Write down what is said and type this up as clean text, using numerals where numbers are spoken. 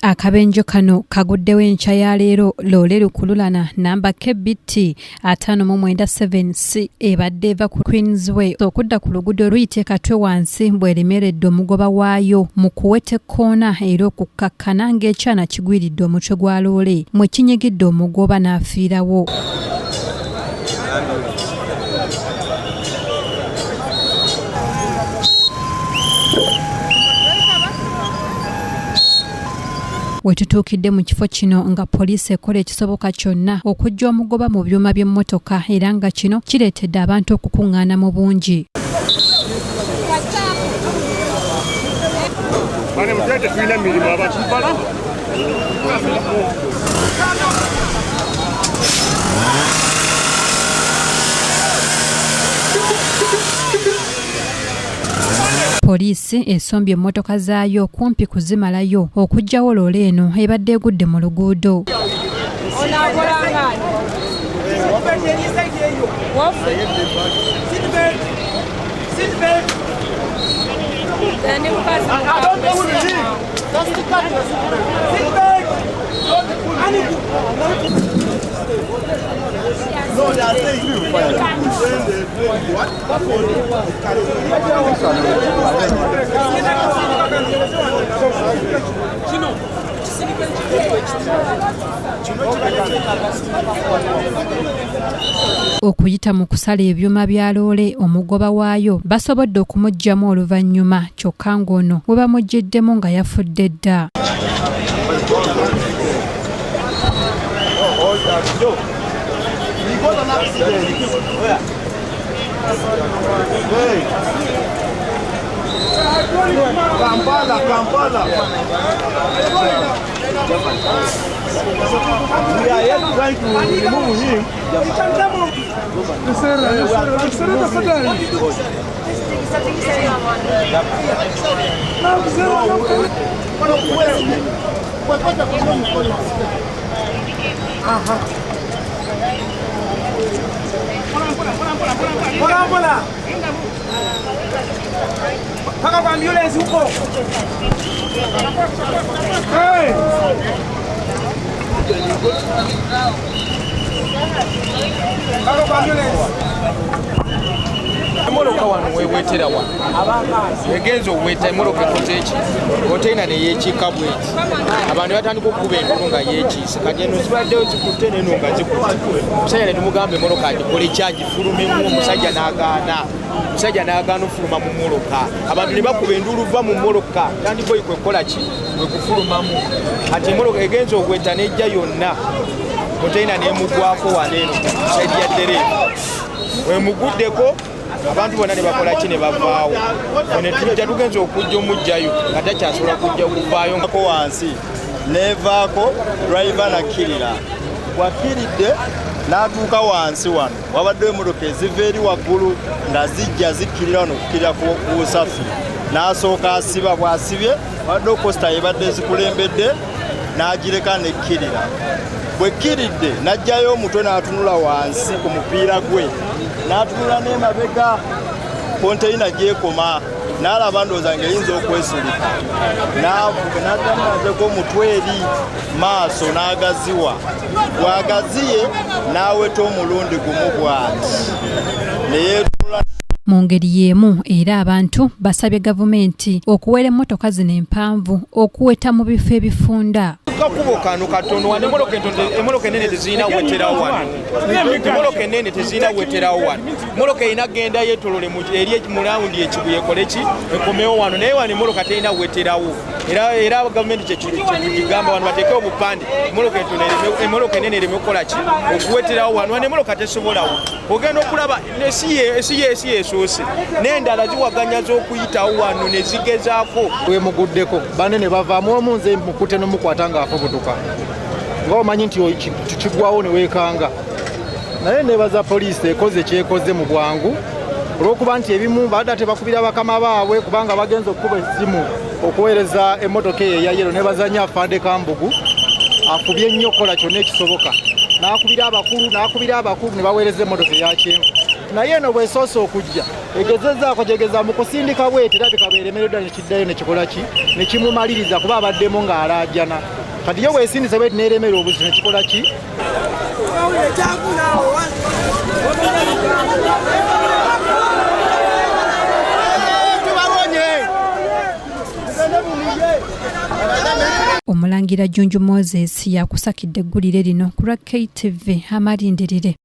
Akabenje kano kaguddewo enkya ya leero loole lukululana namba KBT 597C ebadde eva ku Queensway okudda ku luguudo luyite Katwe wansi bw'eremeredde omugoba waayo mu kuweta ekkoona era okukkakkana ng'ekyana kigwiridde omutwe gwa loole mwe kinyigidde omugoba n'afiirawo. Wetutuukidde mu kifo kino nga poliisi ekola ekisoboka kyonna okuggya omugoba mu byuma by'emmotoka era nga kino kireetedde abantu okukuŋŋaana mu bungi. Poliisi esombye emmotoka zaayo kumpi kuzimalayo okuggyawo loole eno ebadde egudde mu luguudo. Okuyita mu kusala ebyuma bya loole omugoba waayo basobodde okumuggyamu oluvannyuma kyokka ng'ono bwe bamuggiddemu nga yafudde dda. Kampala. We are yet trying to remove him. Paga kwa ambulance huko. Hey! Paga kwa ambulance. Moloka wano wewetera wano egenzo weta moloka kotechi koteina ne yechika bweti abantu batandika okuba endulu nga yekiise kageno zibadde zikutte neno nga zikutte musajja ne tumugambe moloka agikole kyagifulumemu omusajja n'agaana ofuluma mu moloka abantu ne bakuba endulu va mu moloka tandika ekwekola ki wekufulumamu ati moloka egenzo weta nejja yonna koteina nemugwako waneeno saidi ya dereva wemuguddeko abantu bonna ne bakola ki ne bavaawo ne tujja tugenza okujja omujjayo nga takyasobola kujja okuvaayo ngako wansi nevaako driver nakirira wakiridde n'atuuka wansi wano wabaddewo emmotoka eziva eri waggulu nga zijja zikkirira wano okukkirira ku busafiri n'asooka asiba bw'asibye wabaddewo kosita ebadde zikulembedde n'agireka nekkirira bwe kkiridde n'ajjayo omutwe n'atunula wansi ku mupiira gwe n'atunula n'emabega konteyina gyekoma n'alaba ndowooza ng'eyinza okwesulika n'addamu omutwe eri maaso n'agaziwa bw'agaziye n'aweta omulundi gumu bw'ati neyeetunula. Mu ngeri y'emu era abantu basabye gavumenti okuwera emmotoka zino empanvu okuweta mu bifo ebifunda. Kakubo kano katono wane emoloka enene tezirina weterawo wano emoloka enene tezirina weterawo wano moloka ina genda yetolole eri mu lawundi ekibuye koleki ekomewo wano naye wano emoloka terina weterawo era gavumenti kyekigamba wano bateekewo obupande emoloka enene ereme okukola ki okuweterawo wano emoloka tesobolawo ogenda okulaba esi yeesoose n'endala ziwaganya z'okuyitawo wano ne zigezaako wemuguddeko banene bavaamu omunze mukute n'omukwatanga afubutuka ng'omanyi nti kigwawo ne weekanga naye nebaza poliisi ekoze kyekoze mu bwangu olw'okuba nti ebimu badda tebakubira bakama baabwe kubanga bagenza okukuba essimu okuweereza emmotoka eyo eya yero nebazanya afande Kambugu afubye nnyo okukola kyonna ekisoboka n'akubira abakulu ne baweereza emmotoka eya kyenvu naye eno bw'esoose okujja egezezaako gyegeza mu kusindika bwete era bikabeeremereddwa nekiddayo nekikola ki ne kimumaliriza kuba abaddemu ng'alaajana kati yo bw'esindise bweti neeremera obuzibu nekikola ki Omulangira Junju Moses yakusakidde eggulire lino ku lwa KTV amalindirire.